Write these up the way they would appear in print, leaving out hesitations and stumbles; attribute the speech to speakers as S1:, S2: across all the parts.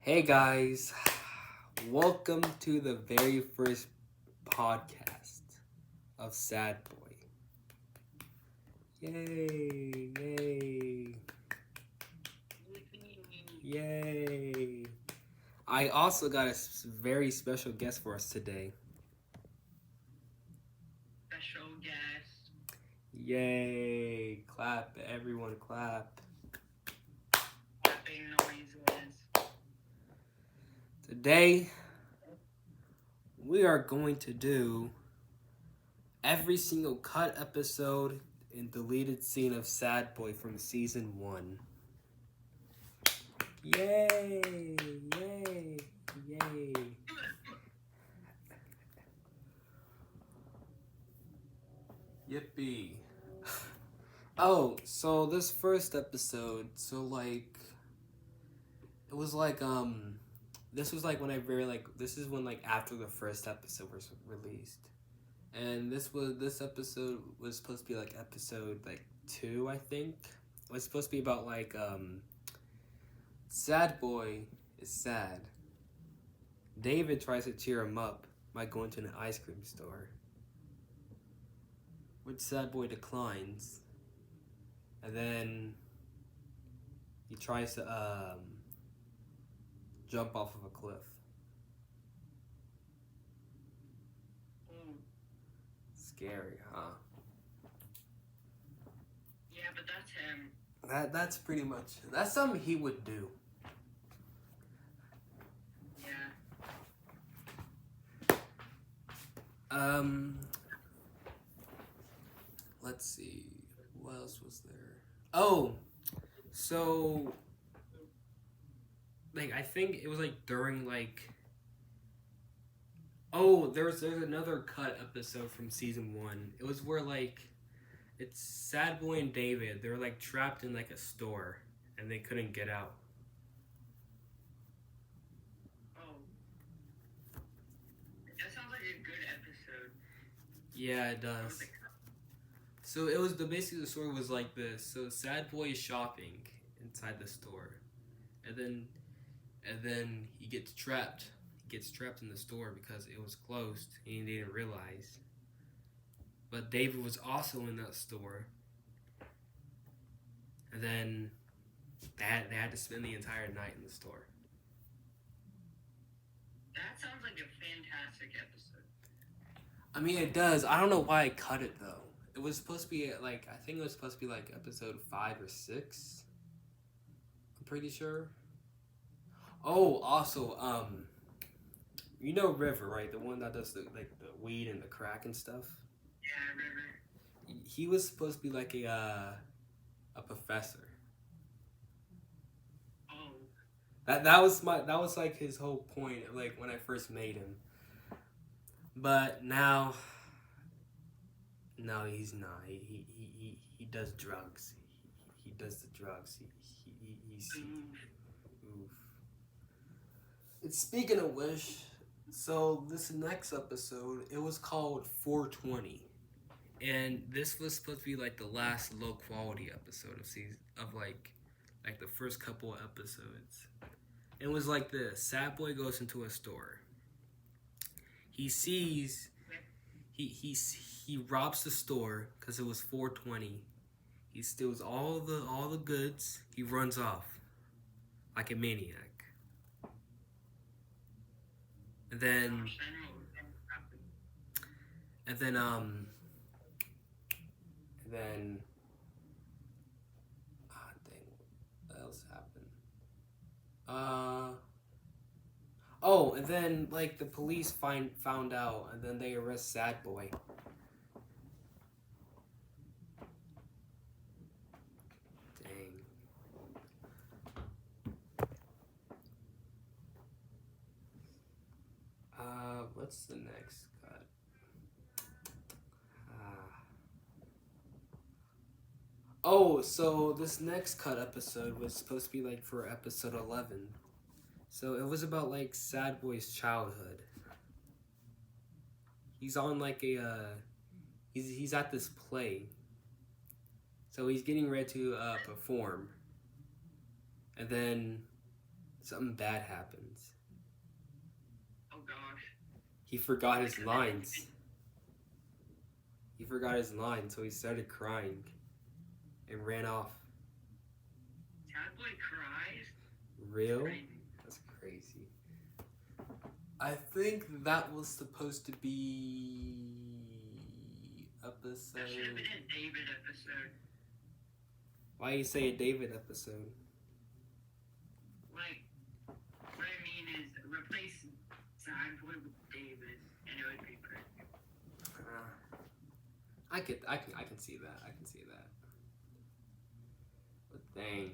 S1: Hey guys, welcome to the very first podcast of Sad Boy. Yay, yay, yay. I also got a very special guest for us today.
S2: Special guest.
S1: Yay, clap, everyone clap.
S2: Clapping noises.
S1: Today, we are going to do every single cut episode and deleted scene of Sad Boy from season 1. Yay! Yay! Yay! Yippee! Oh, so this first episode, it was this was like when this is when after the first episode was released, and this episode was supposed to be like episode 2, I think. It was supposed to be about Sad Boy is sad. David tries to cheer him up by going to an ice cream store, which Sad Boy declines, and then he tries to jump off of a cliff.
S2: Ooh.
S1: Scary, huh?
S2: Yeah, but that's him.
S1: That's pretty much that's something he would do.
S2: Yeah.
S1: Let's see. What else was there? Oh, so I think it was during oh, there's another cut episode from season 1. It was where it's Sad Boy and David. They're trapped in a store and they couldn't get out.
S2: Oh. That sounds like a good episode.
S1: Yeah, it does. So it was basically the story was like this. So Sad Boy is shopping inside the store, and then he gets trapped. He gets trapped in the store because it was closed and he didn't realize. But David was also in that store, and then they had to spend the entire night in the store.
S2: That sounds like a fantastic episode.
S1: I mean, it does. I don't know why I cut it though. It was supposed to be I think it was supposed to be episode 5 or 6. I'm pretty sure. Oh, also, you know River, right? The one that does the weed and the crack and stuff.
S2: Yeah, River.
S1: He was supposed to be a professor.
S2: Oh.
S1: That was his whole point. When I first made him. But now, no, he's not. He does drugs. He does the drugs. He's oof. And speaking of which, so this next episode, it was called 420, and this was supposed to be the last low quality episode of season of the first couple of episodes. It was like this: Sad Boy goes into a store. He sees he robs the store because it was 420. He steals all the goods. He runs off like a maniac. And then and then dang, what else happened? Oh, and then the police found out, and then they arrest Sad Boy. Dang. What's the next cut? Oh, so this next cut episode was supposed to be for episode 11. So it was about Sad Boy's childhood. He's on he's at this play. So he's getting ready to perform. And then something bad happens.
S2: Oh gosh.
S1: He forgot his lines. He forgot his lines, so he started crying and ran off.
S2: Sad boy cries.
S1: Real?
S2: Crazy.
S1: That's crazy. I think that was supposed to be episode.
S2: That should have been a David episode.
S1: Why you say a David episode?
S2: Like, what I mean is replace Sad Boy with David, and it would be perfect.
S1: I can see that. I can see that. But dang.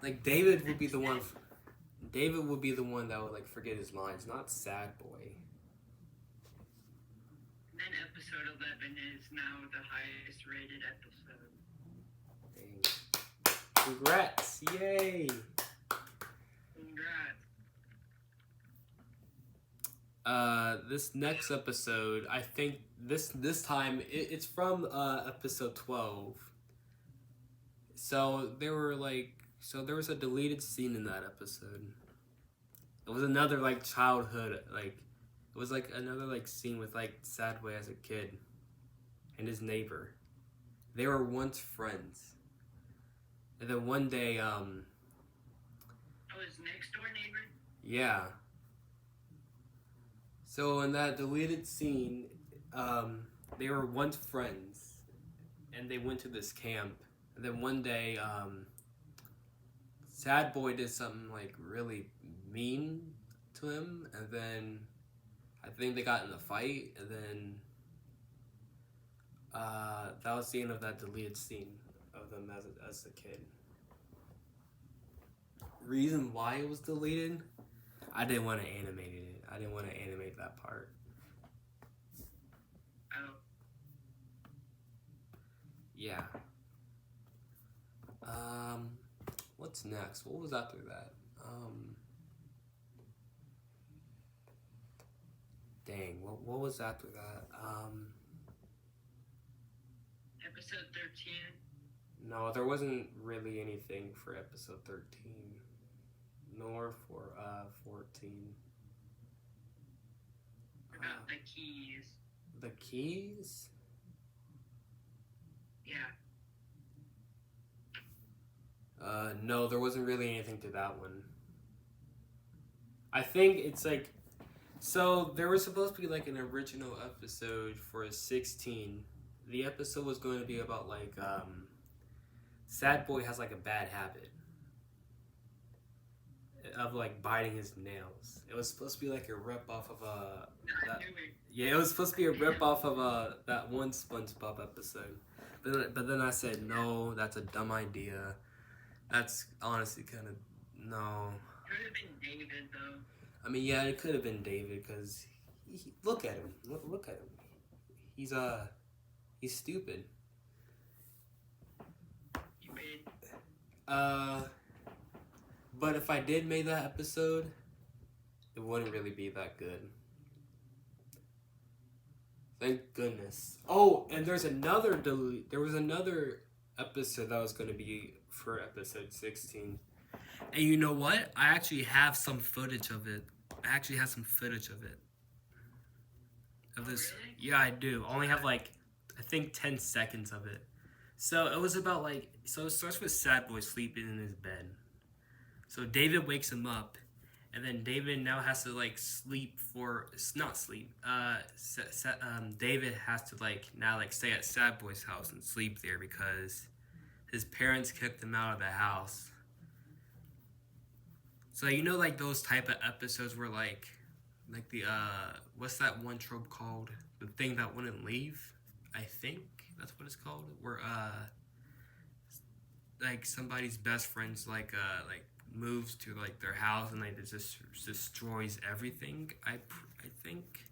S1: Like David would be the one. David would be the one that would like forget his lines, not Sad Boy.
S2: And then episode 11 is now the highest rated episode.
S1: Dang. Congrats! Yay!
S2: Congrats.
S1: This next episode, I think this time it's from episode 12. So there was a deleted scene in that episode. It was another like childhood it was like another like scene with like Sad Boy as a kid and his neighbor. They were once friends. And then one day
S2: Oh, his next door neighbor?
S1: yeah. So in that deleted scene, they were once friends, and they went to this camp. And then one day, Sad Boy did something like really mean to him, and then I think they got in a fight, and then that was the end of that deleted scene of them as a kid. Reason why it was deleted, I didn't want to animate it. I didn't want to animate that part.
S2: Oh.
S1: Yeah. What's next? What was after that? Dang, what was after that?
S2: Episode 13.
S1: No, there wasn't really anything for episode 13. Nor for 14.
S2: About the keys.
S1: The keys?
S2: Yeah.
S1: No, there wasn't really anything to that one. I think it's like, so there was supposed to be like an original episode for 16. The episode was going to be about like, Sad Boy has like a bad habit of like biting his nails. It was supposed to be like a rip off of it was supposed to be a rip off of that one SpongeBob episode. But then I said no, that's a dumb idea. That's honestly kind of no.
S2: Could have been David though.
S1: I mean, yeah, it could have been David because look at him. Look at him. He's stupid.
S2: You made.
S1: But if I did make that episode, it wouldn't really be that good. Thank goodness. Oh, and there was another episode that was going to be for episode 16. And you know what? I actually have some footage of it. Of this.
S2: Really?
S1: Yeah, I do. I only have like, I think 10 seconds of it. So it was about like, so it starts with Sad Boy sleeping in his bed. So David wakes him up, and then David now has to like David has to like now like stay at Sad Boy's house and sleep there because his parents kicked him out of the house. So you know like those type of episodes where like the what's that one trope called? The thing that wouldn't leave? I think that's what it's called. Where like somebody's best friends like moves to like their house and like it just destroys everything. I think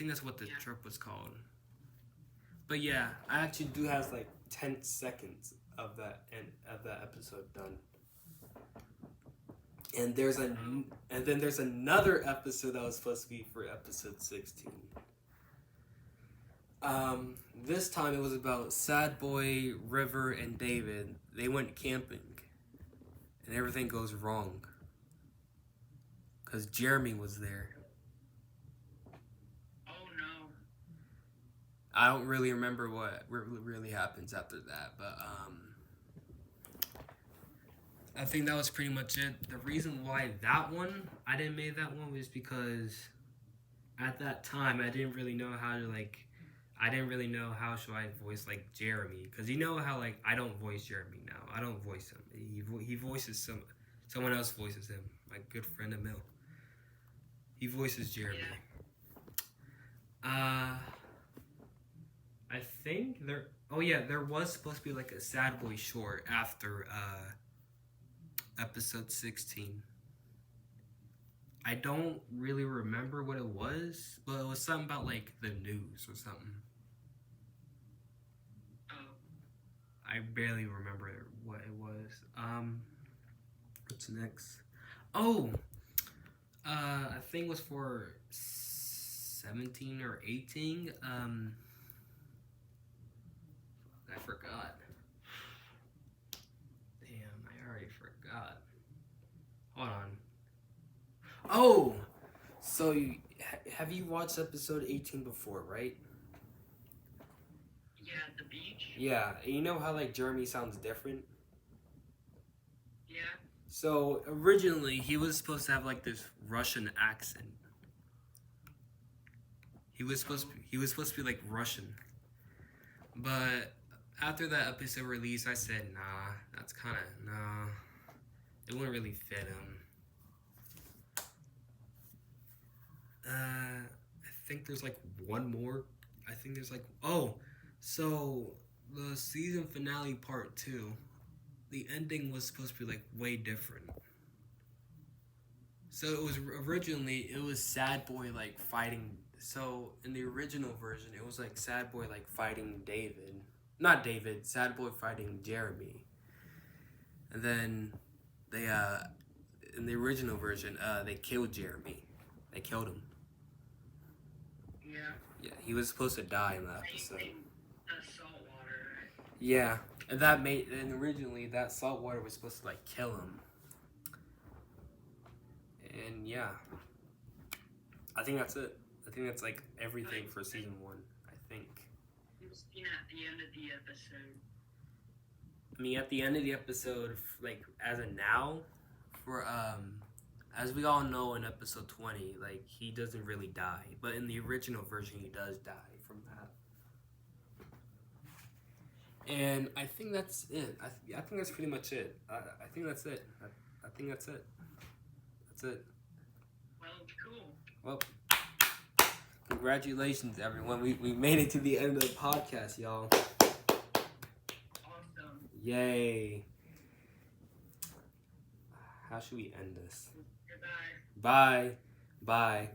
S1: that's what the trope was called. But yeah, I actually do have like 10 seconds of that episode done. And then there's another episode that was supposed to be for episode 16. This time it was about Sad Boy, River, and David. They went camping, and everything goes wrong. Cause Jeremy was there.
S2: Oh no.
S1: I don't really remember what really happens after that, but I think that was pretty much it. The reason why I didn't make that one was because at that time I didn't really know how to I didn't really know how should I voice like Jeremy, because you know how like I don't voice Jeremy now. I don't voice him. He voices someone else voices him. My good friend Emil. He voices Jeremy.
S2: Yeah.
S1: I think there. Oh yeah, there was supposed to be like a Sad Boy short after episode 16. I don't really remember what it was, but it was something about like the news or something.
S2: Oh.
S1: I barely remember what it was. What's next? Oh, I think it was for 17 or 18. I forgot. Damn, I already forgot. Hold on. Oh, so have you watched episode 18 before, right?
S2: Yeah, at the beach?
S1: Yeah, you know how like Jeremy sounds different?
S2: Yeah.
S1: So originally he was supposed to have like this Russian accent. He was supposed to be like Russian. But after that episode release, I said, nah. It wouldn't really fit him. I think there's like one more. I think there's like, so the season finale part 2, the ending was supposed to be like way different. So it was Sad Boy like fighting. So in the original version, it was like Sad Boy like fighting David. Not David, Sad Boy fighting Jeremy. And then they in the original version, they killed Jeremy. They killed him.
S2: Yeah.
S1: Yeah, he was supposed to die in that episode.
S2: Salt water, right?
S1: Yeah, and originally that salt water was supposed to like kill him. And yeah, I think that's it. I think that's like everything for season 1. I think.
S2: You've seen at the end of the episode.
S1: I mean, at the end of the episode, like as of now, for as we all know in episode 20, like he doesn't really die, but in the original version he does die from that. And I think that's it. I think that's pretty much it. I think that's it. I think that's it. That's it.
S2: Well, cool.
S1: Well, congratulations, everyone. We made it to the end of the podcast, y'all.
S2: Awesome.
S1: Yay. How should we end this?
S2: Goodbye.
S1: Bye. Bye.